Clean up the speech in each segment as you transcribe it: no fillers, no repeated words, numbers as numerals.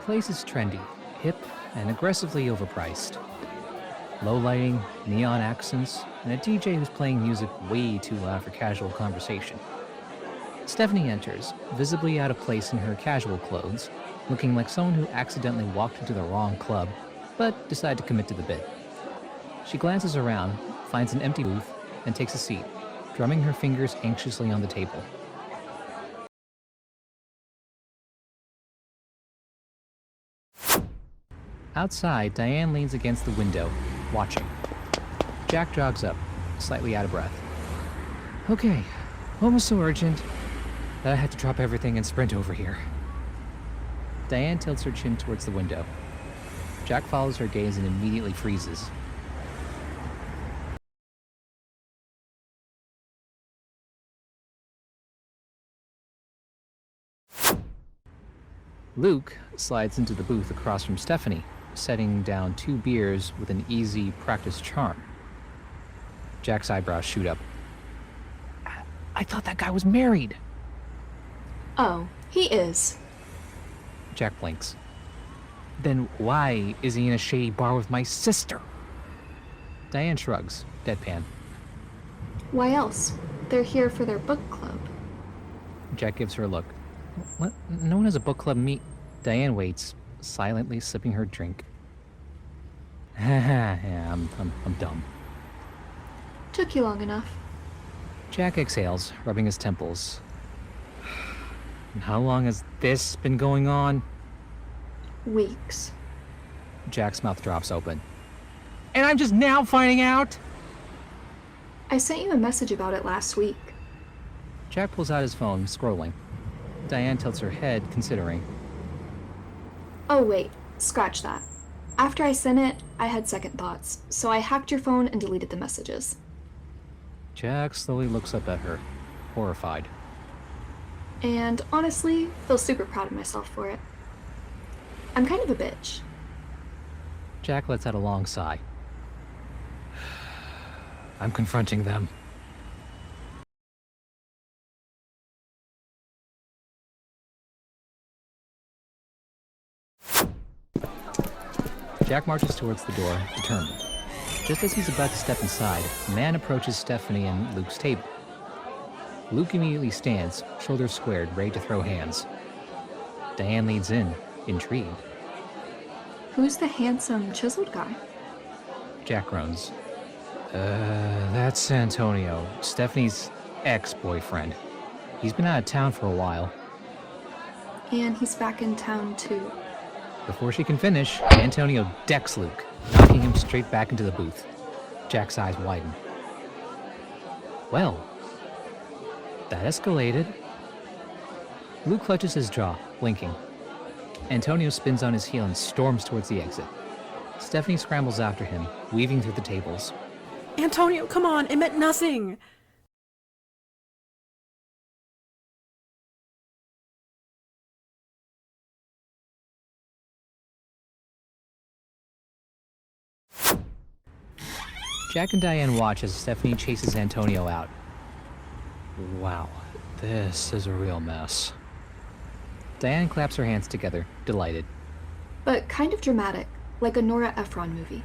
place is trendy, hip, and aggressively overpriced. Low lighting, neon accents, and a DJ who's playing music way too loud for casual conversation. Stephanie enters, visibly out of place in her casual clothes, looking like someone who accidentally walked into the wrong club, but decided to commit to the bit. She glances around, finds an empty booth, and takes a seat, drumming her fingers anxiously on the table. Outside, Diane leans against the window, watching. Jack jogs up, slightly out of breath. Okay, what was so urgent that I had to drop everything and sprint over here? Diane tilts her chin towards the window. Jack follows her gaze and immediately freezes. Luke slides into the booth across from Stephanie, setting down 2 beers with an easy, practiced charm. Jack's eyebrows shoot up. I thought that guy was married. Oh, he is. Jack blinks. Then why is he in a shady bar with my sister? Diane shrugs, deadpan. Why else? They're here for their book club. Jack gives her a look. What? No one has a book club meet. Diane waits, silently sipping her drink. Yeah, I'm dumb. Took you long enough. Jack exhales, rubbing his temples. And how long has this been going on? Weeks. Jack's mouth drops open. And I'm just now finding out? I sent you a message about it last week. Jack pulls out his phone, scrolling. Diane tilts her head, considering. Oh wait, scratch that. After I sent it, I had second thoughts, so I hacked your phone and deleted the messages. Jack slowly looks up at her, horrified. And honestly, feel super proud of myself for it. I'm kind of a bitch. Jack lets out a long sigh. I'm confronting them. Jack marches towards the door, determined. Just as he's about to step inside, a man approaches Stephanie and Luke's table. Luke immediately stands, shoulders squared, ready to throw hands. Diane leads in, intrigued. Who's the handsome, chiseled guy? Jack groans. That's Antonio, Stephanie's ex-boyfriend. He's been out of town for a while. And he's back in town too. Before she can finish, Antonio decks Luke, knocking him straight back into the booth. Jack's eyes widen. Well, that escalated. Luke clutches his jaw, blinking. Antonio spins on his heel and storms towards the exit. Stephanie scrambles after him, weaving through the tables. Antonio, come on, it meant nothing. Jack and Diane watch as Stephanie chases Antonio out. Wow, this is a real mess. Diane claps her hands together, delighted. But kind of dramatic, like a Nora Ephron movie.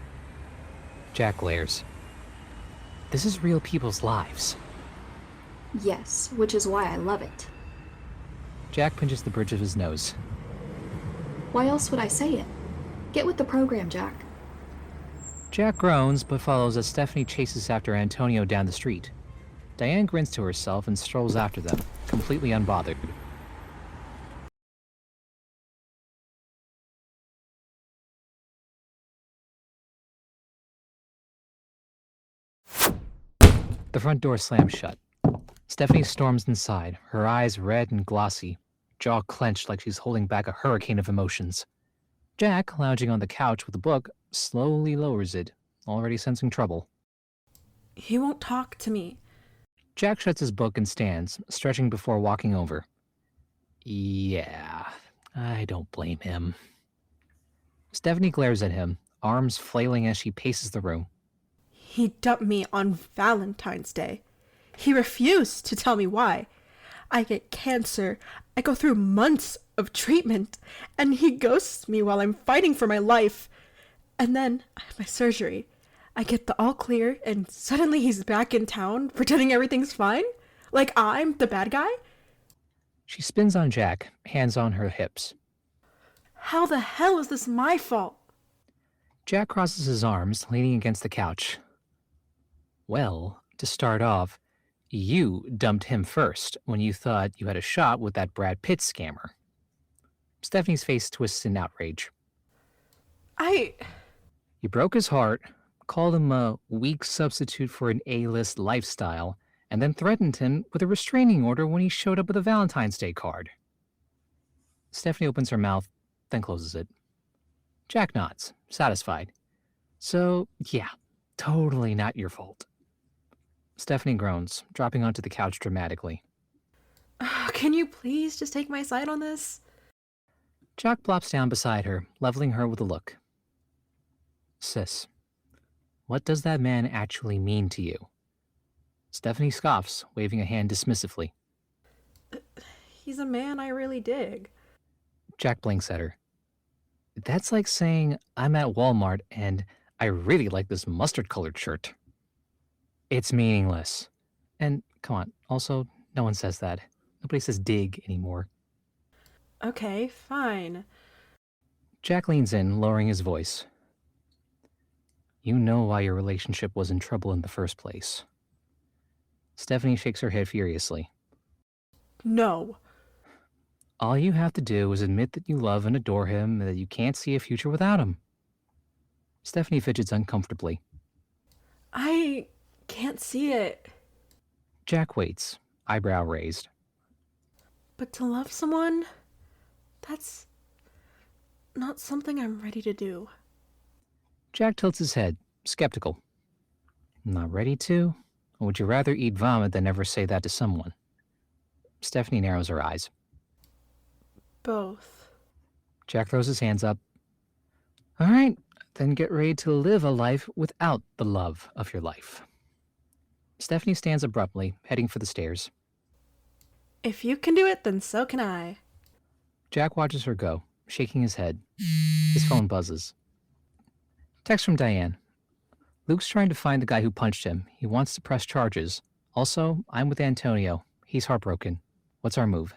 Jack glares. This is real people's lives. Yes, which is why I love it. Jack pinches the bridge of his nose. Why else would I say it? Get with the program, Jack. Jack groans, but follows as Stephanie chases after Antonio down the street. Diane grins to herself and strolls after them, completely unbothered. The front door slams shut. Stephanie storms inside, her eyes red and glossy, jaw clenched like she's holding back a hurricane of emotions. Jack, lounging on the couch with a book, slowly lowers it, already sensing trouble. He won't talk to me. Jack shuts his book and stands, stretching before walking over. Yeah, I don't blame him. Stephanie glares at him, arms flailing as she paces the room. He dumped me on Valentine's Day. He refused to tell me why. I get cancer. I go through months of treatment, and he ghosts me while I'm fighting for my life. And then I have my surgery. I get the all clear, and suddenly he's back in town, pretending everything's fine? Like I'm the bad guy? She spins on Jack, hands on her hips. How the hell is this my fault? Jack crosses his arms, leaning against the couch. Well, to start off, you dumped him first when you thought you had a shot with that Brad Pitt scammer. Stephanie's face twists in outrage. You broke his heart, called him a weak substitute for an A-list lifestyle, and then threatened him with a restraining order when he showed up with a Valentine's Day card. Stephanie opens her mouth, then closes it. Jack nods, satisfied. So, yeah, totally not your fault. Stephanie groans, dropping onto the couch dramatically. Can you please just take my side on this? Jack plops down beside her, leveling her with a look. Sis, what does that man actually mean to you? Stephanie scoffs, waving a hand dismissively. He's a man I really dig. Jack blinks at her. That's like saying I'm at Walmart and I really like this mustard-colored shirt. It's meaningless. And come on, also, no one says that. Nobody says dig anymore. Okay, fine. Jack leans in, lowering his voice. You know why your relationship was in trouble in the first place. Stephanie shakes her head furiously. No. All you have to do is admit that you love and adore him and that you can't see a future without him. Stephanie fidgets uncomfortably. I can't see it. Jack waits, eyebrow raised. But to love someone, that's not something I'm ready to do. Jack tilts his head, skeptical. Not ready to? Or would you rather eat vomit than ever say that to someone? Stephanie narrows her eyes. Both. Jack throws his hands up. All right, then get ready to live a life without the love of your life. Stephanie stands abruptly, heading for the stairs. If you can do it, then so can I. Jack watches her go, shaking his head. His phone buzzes. Text from Diane. Luke's trying to find the guy who punched him. He wants to press charges. Also, I'm with Antonio. He's heartbroken. What's our move?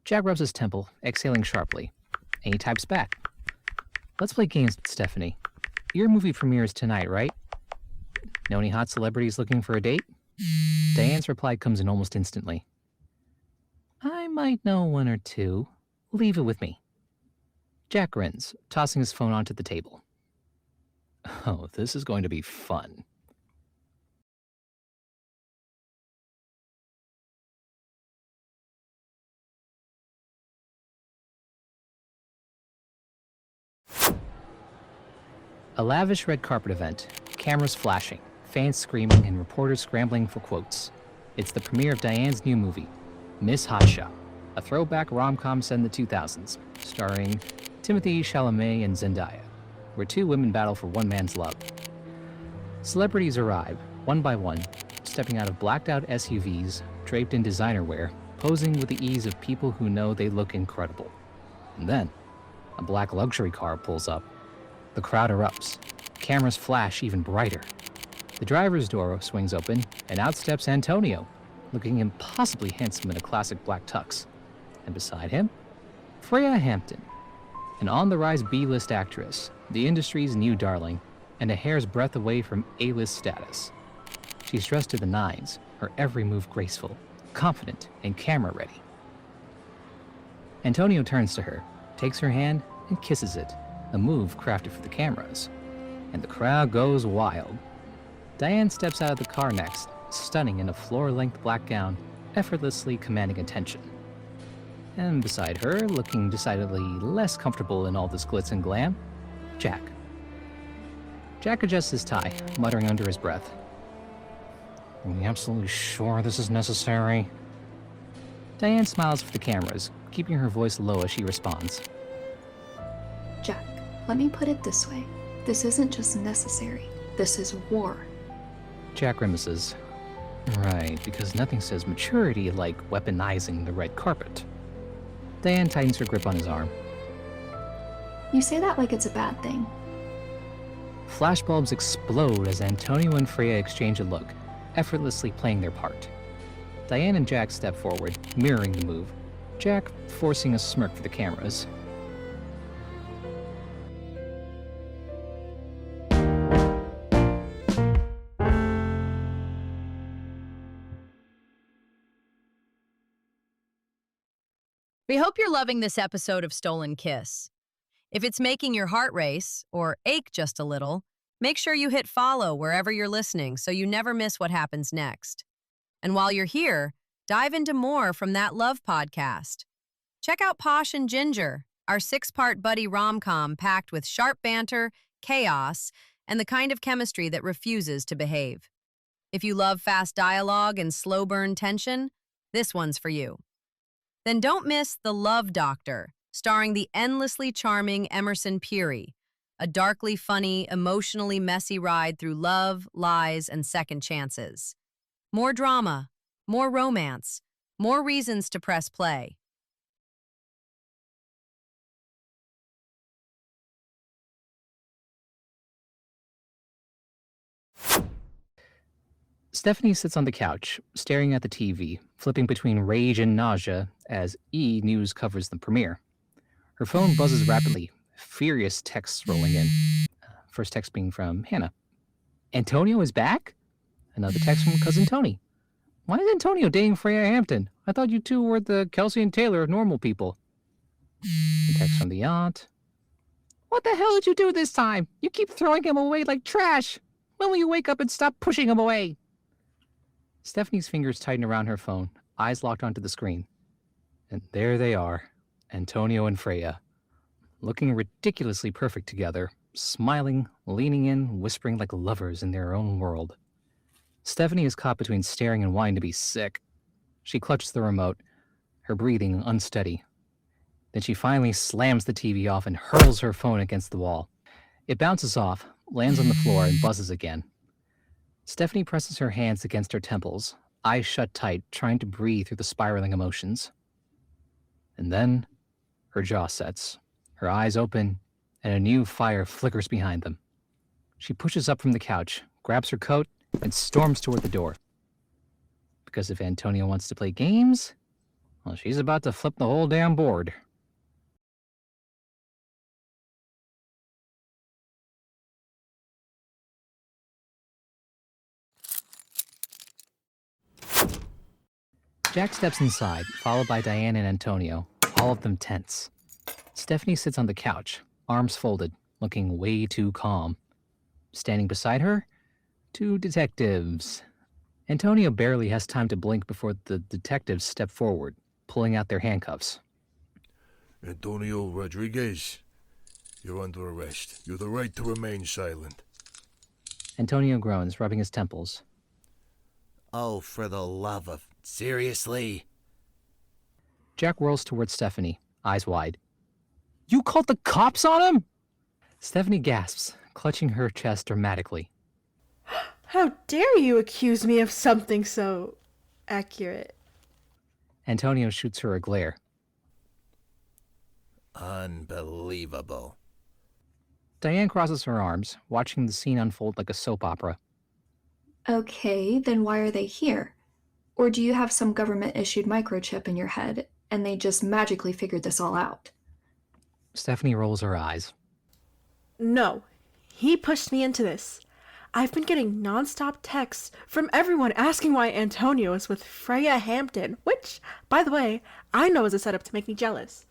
Jack rubs his temple, exhaling sharply. And he types back. Let's play games, Stephanie. Your movie premieres tonight, right? Know any hot celebrities looking for a date? Diane's reply comes in almost instantly. I might know one or two. Leave it with me. Jack grins, tossing his phone onto the table. Oh, this is going to be fun. A lavish red carpet event, cameras flashing, fans screaming, and reporters scrambling for quotes. It's the premiere of Diane's new movie, Miss Hotshot, a throwback rom-com set in the 2000s, starring Timothée Chalamet and Zendaya, where two women battle for one man's love. Celebrities arrive, one by one, stepping out of blacked-out SUVs, draped in designer wear, posing with the ease of people who know they look incredible. And then, a black luxury car pulls up. The crowd erupts. Cameras flash even brighter. The driver's door swings open, and out steps Antonio, looking impossibly handsome in a classic black tux. And beside him, Freya Hampton, an on-the-rise B-list actress, the industry's new darling, and a hair's breadth away from A-list status. She's dressed to the nines, her every move graceful, confident, and camera-ready. Antonio turns to her, takes her hand, and kisses it, a move crafted for the cameras. And the crowd goes wild. Diane steps out of the car next, stunning in a floor-length black gown, effortlessly commanding attention. And beside her, looking decidedly less comfortable in all this glitz and glam, Jack. Jack adjusts his tie, muttering under his breath. Are we absolutely sure this is necessary? Diane smiles for the cameras, keeping her voice low as she responds. Jack, let me put it this way. This isn't just necessary. This is war. Jack grimaces. Right, because nothing says maturity like weaponizing the red carpet. Diane tightens her grip on his arm. You say that like it's a bad thing. Flashbulbs explode as Antonio and Freya exchange a look, effortlessly playing their part. Diane and Jack step forward, mirroring the move, Jack forcing a smirk for the cameras. We hope you're loving this episode of Stolen Kiss. If it's making your heart race or ache just a little, make sure you hit follow wherever you're listening so you never miss what happens next. And while you're here, dive into more from That Love podcast. Check out Posh and Ginger, our 6-part buddy rom-com packed with sharp banter, chaos, and the kind of chemistry that refuses to behave. If you love fast dialogue and slow burn tension, this one's for you. Then don't miss The Love Doctor, starring the endlessly charming Emerson Peary, a darkly funny, emotionally messy ride through love, lies, and second chances. More drama, more romance, more reasons to press play. Stephanie sits on the couch, staring at the TV, flipping between rage and nausea as E! News covers the premiere. Her phone buzzes rapidly, furious texts rolling in. First text being from Hannah. Antonio is back? Another text from Cousin Tony. Why is Antonio dating Freya Hampton? I thought you two were the Kelsey and Taylor of normal people. A text from the aunt. What the hell did you do this time? You keep throwing him away like trash. When will you wake up and stop pushing him away? Stephanie's fingers tighten around her phone, eyes locked onto the screen. And there they are, Antonio and Freya, looking ridiculously perfect together, smiling, leaning in, whispering like lovers in their own world. Stephanie is caught between staring and wanting to be sick. She clutches the remote, her breathing unsteady. Then she finally slams the TV off and hurls her phone against the wall. It bounces off, lands on the floor, and buzzes again. Stephanie presses her hands against her temples, eyes shut tight, trying to breathe through the spiraling emotions. And then, her jaw sets, her eyes open, and a new fire flickers behind them. She pushes up from the couch, grabs her coat, and storms toward the door. Because if Antonio wants to play games, well, she's about to flip the whole damn board. Jack steps inside, followed by Diane and Antonio, all of them tense. Stephanie sits on the couch, arms folded, looking way too calm. Standing beside her, 2 detectives. Antonio barely has time to blink before the detectives step forward, pulling out their handcuffs. Antonio Rodriguez, you're under arrest. You have the right to remain silent. Antonio groans, rubbing his temples. Oh, for the love of... Seriously? Jack whirls towards Stephanie, eyes wide. You called the cops on him? Stephanie gasps, clutching her chest dramatically. How dare you accuse me of something so accurate? Antonio shoots her a glare. Unbelievable. Diane crosses her arms, watching the scene unfold like a soap opera. Okay, then why are they here? Or do you have some government-issued microchip in your head, and they just magically figured this all out? Stephanie rolls her eyes. No, he pushed me into this. I've been getting nonstop texts from everyone asking why Antonio is with Freya Hampton, which, by the way, I know is a setup to make me jealous.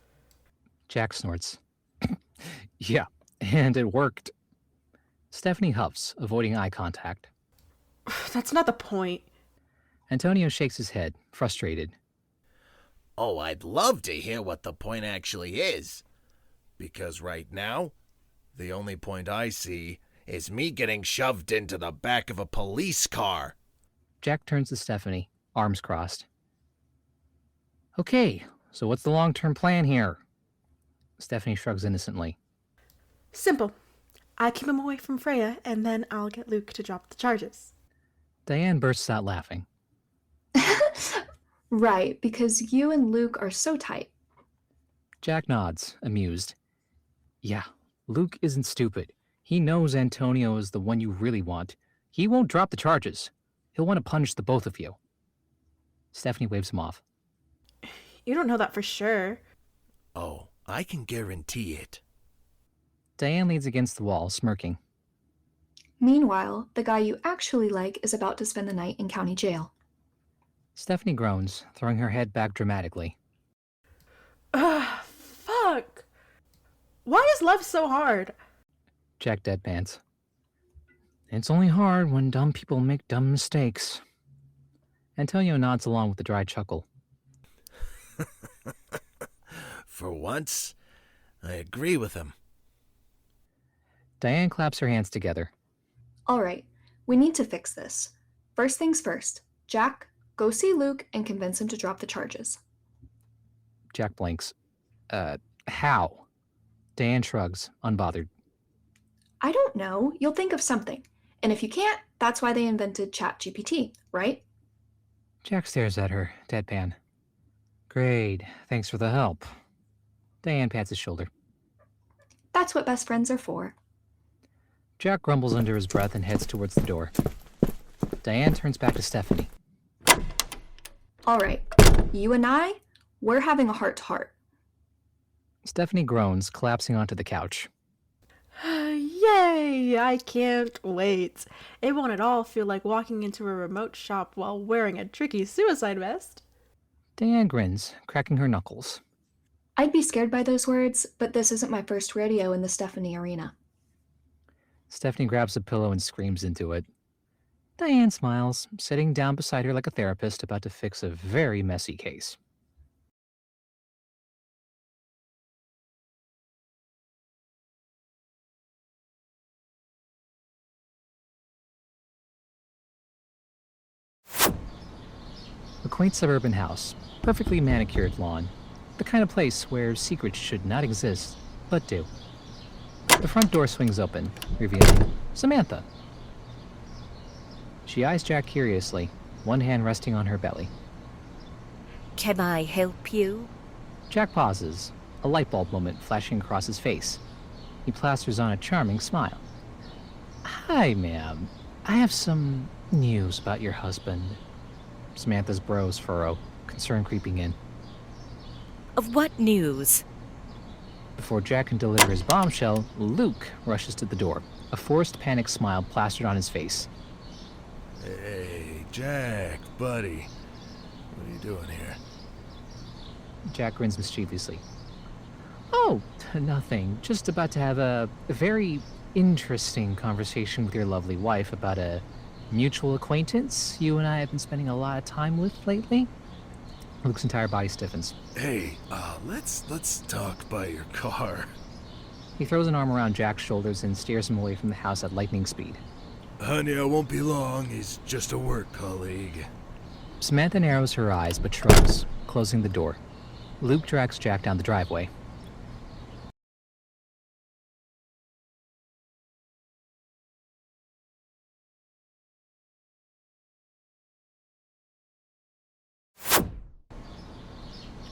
Jack snorts. Yeah, and it worked. Stephanie huffs, avoiding eye contact. That's not the point. Antonio shakes his head, frustrated. Oh, I'd love to hear what the point actually is. Because right now, the only point I see is me getting shoved into the back of a police car. Jack turns to Stephanie, arms crossed. Okay, so what's the long-term plan here? Stephanie shrugs innocently. Simple. I keep him away from Freya, and then I'll get Luke to drop the charges. Diane bursts out laughing. Right, because you and Luke are so tight. Jack nods, amused. Yeah, Luke isn't stupid. He knows Antonio is the one you really want. He won't drop the charges. He'll want to punish the both of you. Stephanie waves him off. You don't know that for sure. Oh, I can guarantee it. Diane leans against the wall, smirking. Meanwhile, the guy you actually like is about to spend the night in county jail. Stephanie groans, throwing her head back dramatically. Ugh, fuck. Why is love so hard? Jack deadpans. It's only hard when dumb people make dumb mistakes. Antonio nods along with a dry chuckle. For once, I agree with him. Diane claps her hands together. All right, we need to fix this. First things first, Jack, go see Luke and convince him to drop the charges. Jack blinks. How? Diane shrugs, unbothered. I don't know. You'll think of something. And if you can't, that's why they invented ChatGPT, right? Jack stares at her, deadpan. Great, thanks for the help. Diane pats his shoulder. That's what best friends are for. Jack grumbles under his breath and heads towards the door. Diane turns back to Stephanie. All right, you and I, we're having a heart-to-heart. Stephanie groans, collapsing onto the couch. Yay! I can't wait. It won't at all feel like walking into a remote shop while wearing a tricky suicide vest. Diane grins, cracking her knuckles. I'd be scared by those words, but this isn't my first rodeo in the Stephanie arena. Stephanie grabs a pillow and screams into it. Diane smiles, sitting down beside her like a therapist about to fix a very messy case. A quaint suburban house, perfectly manicured lawn, the kind of place where secrets should not exist, but do. The front door swings open, revealing Samantha. She eyes Jack curiously, one hand resting on her belly. Can I help you? Jack pauses, a light bulb moment flashing across his face. He plasters on a charming smile. Hi, ma'am. I have some news about your husband. Samantha's brows furrow, concern creeping in. Of what news? Before Jack can deliver his bombshell, Luke rushes to the door, a forced panic smile plastered on his face. Hey, Jack, buddy. What are you doing here? Jack grins mischievously. Oh, nothing. Just about to have a very interesting conversation with your lovely wife about a mutual acquaintance you and I have been spending a lot of time with lately. Luke's entire body stiffens. Hey, let's talk by your car. He throws an arm around Jack's shoulders and steers him away from the house at lightning speed. Honey, I won't be long. He's just a work colleague. Samantha narrows her eyes but shrugs, closing the door. Luke drags Jack down the driveway.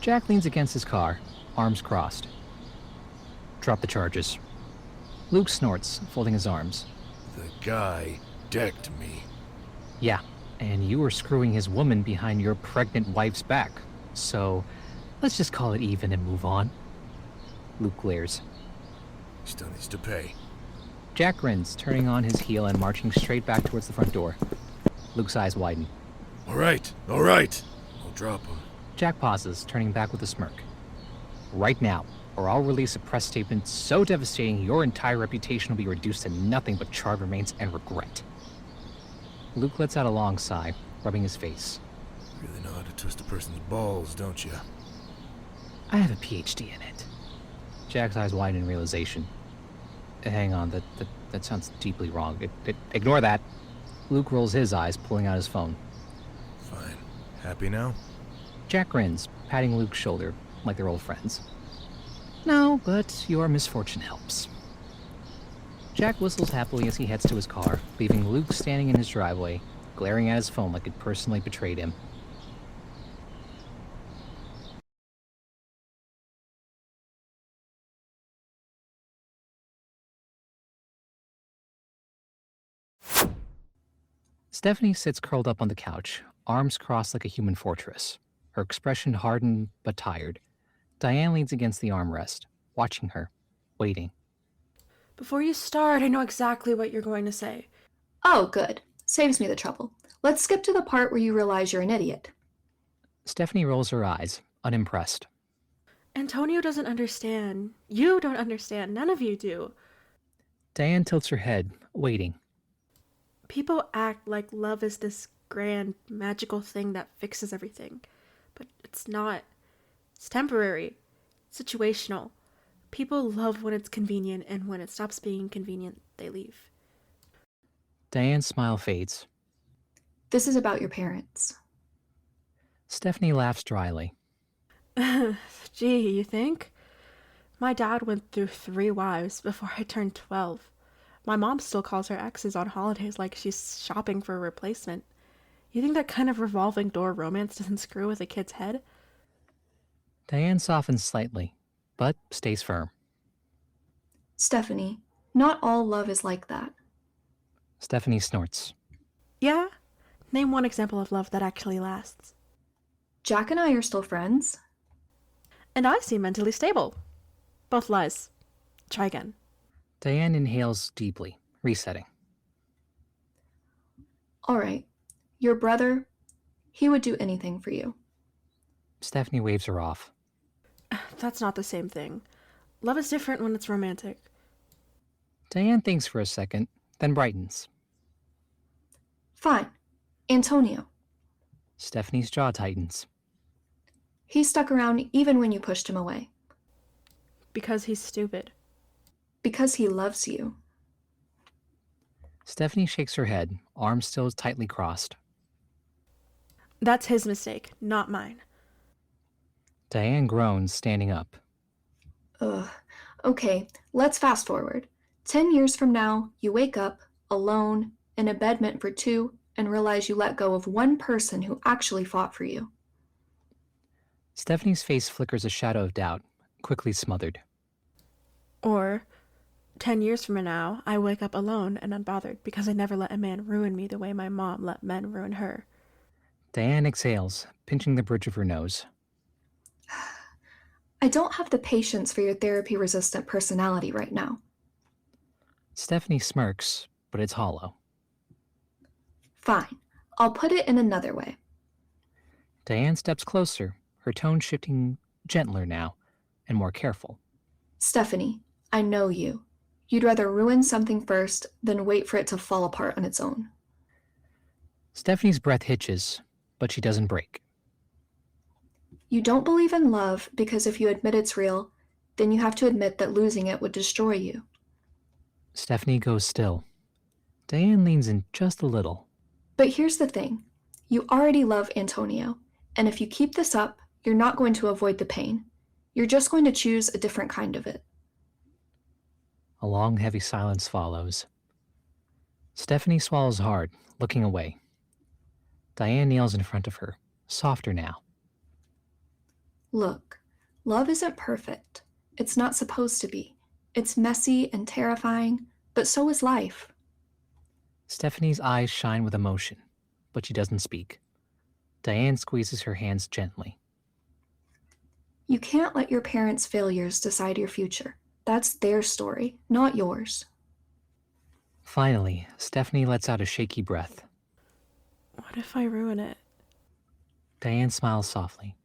Jack leans against his car, arms crossed. Drop the charges. Luke snorts, folding his arms. The guy decked me. Yeah, and you were screwing his woman behind your pregnant wife's back. So, let's just call it even and move on. Luke glares. He still needs to pay. Jack grins, turning on his heel and marching straight back towards the front door. Luke's eyes widen. All right. I'll drop him. Jack pauses, turning back with a smirk. Right now, or I'll release a press statement so devastating your entire reputation will be reduced to nothing but charred remains and regret. Luke lets out a long sigh, rubbing his face. You really know how to twist a person's balls, don't you? I have a PhD in it. Jack's eyes widen in realization. Hang on, that sounds deeply wrong. Ignore that. Luke rolls his eyes, pulling out his phone. Fine. Happy now? Jack grins, patting Luke's shoulder, like they're old friends. No, but your misfortune helps. Jack whistles happily as he heads to his car, leaving Luke standing in his driveway, glaring at his phone like it personally betrayed him. Stephanie sits curled up on the couch, arms crossed like a human fortress, her expression hardened but tired. Diane leans against the armrest, watching her, waiting. Before you start, I know exactly what you're going to say. Oh, good. Saves me the trouble. Let's skip to the part where you realize you're an idiot. Stephanie rolls her eyes, unimpressed. Antonio doesn't understand. You don't understand. None of you do. Diane tilts her head, waiting. People act like love is this grand, magical thing that fixes everything. But it's not. It's temporary, situational. People love when it's convenient, and when it stops being convenient, they leave. Diane's smile fades. This is about your parents. Stephanie laughs dryly. Gee, you think? My dad went through 3 wives before I turned 12. My mom still calls her exes on holidays like she's shopping for a replacement. You think that kind of revolving door romance doesn't screw with a kid's head? Diane softens slightly, but stays firm. Stephanie, not all love is like that. Stephanie snorts. Yeah? Name one example of love that actually lasts. Jack and I are still friends. And I seem mentally stable. Both lies. Try again. Diane inhales deeply, resetting. All right. Your brother, he would do anything for you. Stephanie waves her off. That's not the same thing. Love is different when it's romantic. Diane thinks for a second, then brightens. Fine. Antonio. Stephanie's jaw tightens. He stuck around even when you pushed him away. Because he's stupid. Because he loves you. Stephanie shakes her head, arms still tightly crossed. That's his mistake, not mine. Diane groans, standing up. Ugh. Okay, let's fast forward. 10 years from now, you wake up, alone, in a bed meant for 2, and realize you let go of one person who actually fought for you. Stephanie's face flickers a shadow of doubt, quickly smothered. Or, 10 years from now, I wake up alone and unbothered because I never let a man ruin me the way my mom let men ruin her. Diane exhales, pinching the bridge of her nose. I don't have the patience for your therapy-resistant personality right now. Stephanie smirks, but it's hollow. Fine. I'll put it in another way. Diane steps closer, her tone shifting gentler now, and more careful. Stephanie, I know you. You'd rather ruin something first than wait for it to fall apart on its own. Stephanie's breath hitches, but she doesn't break. You don't believe in love because if you admit it's real, then you have to admit that losing it would destroy you. Stephanie goes still. Diane leans in just a little. But here's the thing. You already love Antonio, and if you keep this up, you're not going to avoid the pain. You're just going to choose a different kind of it. A long, heavy silence follows. Stephanie swallows hard, looking away. Diane kneels in front of her, softer now. Look, love isn't perfect. It's not supposed to be. It's messy and terrifying, but so is life. Stephanie's eyes shine with emotion, but she doesn't speak. Diane squeezes her hands gently. You can't let your parents' failures decide your future. That's their story, not yours. Finally, Stephanie lets out a shaky breath. What if I ruin it? Diane smiles softly.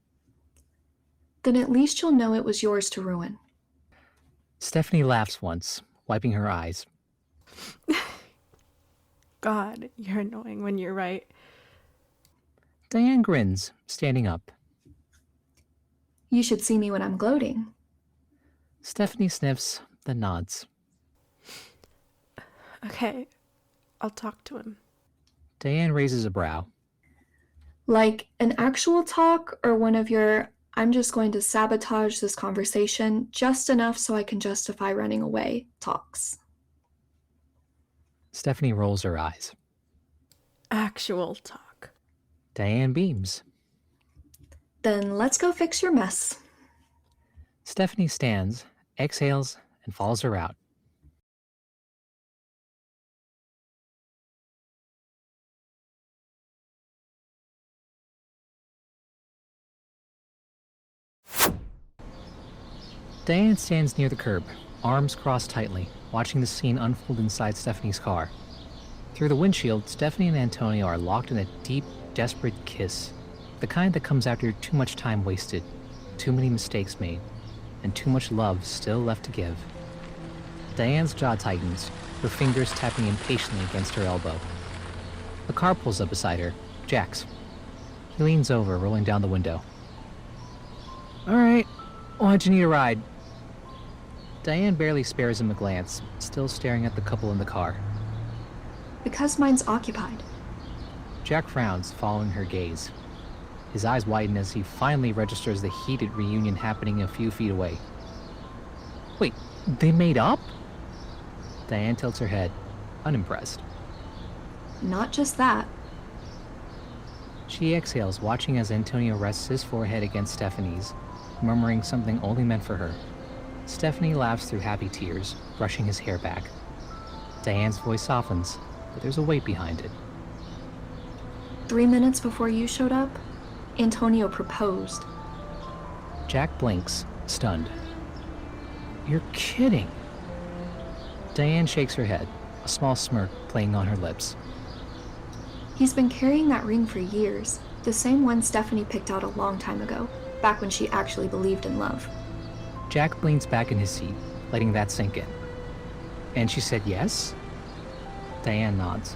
Then at least you'll know it was yours to ruin. Stephanie laughs once, wiping her eyes. God, you're annoying when you're right. Diane grins, standing up. You should see me when I'm gloating. Stephanie sniffs, then nods. Okay, I'll talk to him. Diane raises a brow. Like an actual talk or one of your, I'm just going to sabotage this conversation just enough so I can justify running away talks. Stephanie rolls her eyes. Actual talk. Diane beams. Then let's go fix your mess. Stephanie stands, exhales, and follows her out. Diane stands near the curb, arms crossed tightly, watching the scene unfold inside Stephanie's car. Through the windshield, Stephanie and Antonio are locked in a deep, desperate kiss. The kind that comes after too much time wasted, too many mistakes made, and too much love still left to give. Diane's jaw tightens, her fingers tapping impatiently against her elbow. A car pulls up beside her, Jack's. He leans over, rolling down the window. "All right, why'd you need a ride?" Diane barely spares him a glance, still staring at the couple in the car. Because mine's occupied. Jack frowns, following her gaze. His eyes widen as he finally registers the heated reunion happening a few feet away. "Wait, they made up?" Diane tilts her head, unimpressed. Not just that. She exhales, watching as Antonio rests his forehead against Stephanie's, murmuring something only meant for her. Stephanie laughs through happy tears, brushing his hair back. Diane's voice softens, but there's a weight behind it. 3 minutes before you showed up, Antonio proposed. Jack blinks, stunned. "You're kidding." Diane shakes her head, a small smirk playing on her lips. He's been carrying that ring for years, the same one Stephanie picked out a long time ago, back when she actually believed in love. Jack leans back in his seat, letting that sink in. "And she said yes?" Diane nods.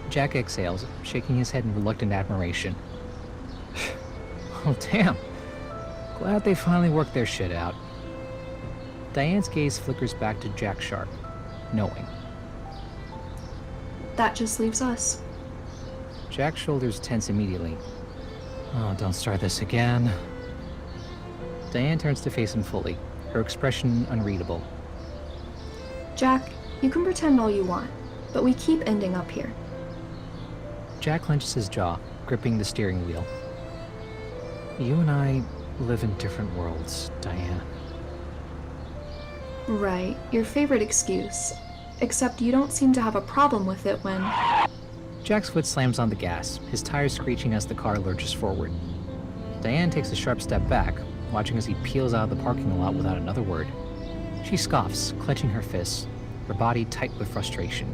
Jack exhales, shaking his head in reluctant admiration. "Oh, damn. Glad they finally worked their shit out." Diane's gaze flickers back to Jack Sharp, knowing. That just leaves us. Jack's shoulders tense immediately. "Oh, don't start this again." Diane turns to face him fully, her expression unreadable. Jack, you can pretend all you want, but we keep ending up here. Jack clenches his jaw, gripping the steering wheel. "You and I live in different worlds, Diane." Right, your favorite excuse. Except you don't seem to have a problem with it when... Jack's foot slams on the gas, his tires screeching as the car lurches forward. Diane takes a sharp step back, watching as he peels out of the parking lot without another word. She scoffs, clenching her fists, her body tight with frustration.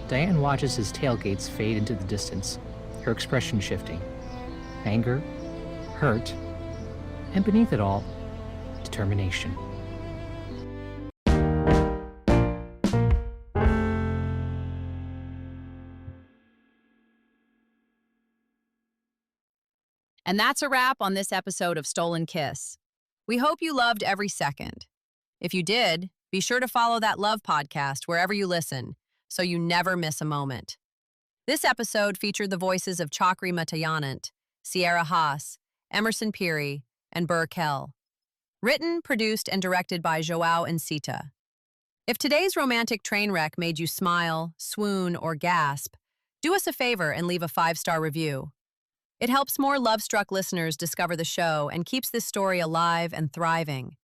Diane watches his tailgates fade into the distance, her expression shifting. Anger, hurt, and beneath it all, determination. And that's a wrap on this episode of Stolen Kiss. We hope you loved every second. If you did, be sure to follow That Love podcast wherever you listen, so you never miss a moment. This episode featured the voices of Chakri Matayanant, Sierra Haas, Emerson Peary, and Burr Kell. Written, produced, and directed by Joao and Sita. If today's romantic train wreck made you smile, swoon, or gasp, do us a favor and leave a 5-star review. It helps more love-struck listeners discover the show and keeps this story alive and thriving.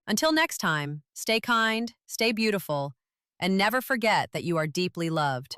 Until next time, stay kind, stay beautiful, and never forget that you are deeply loved.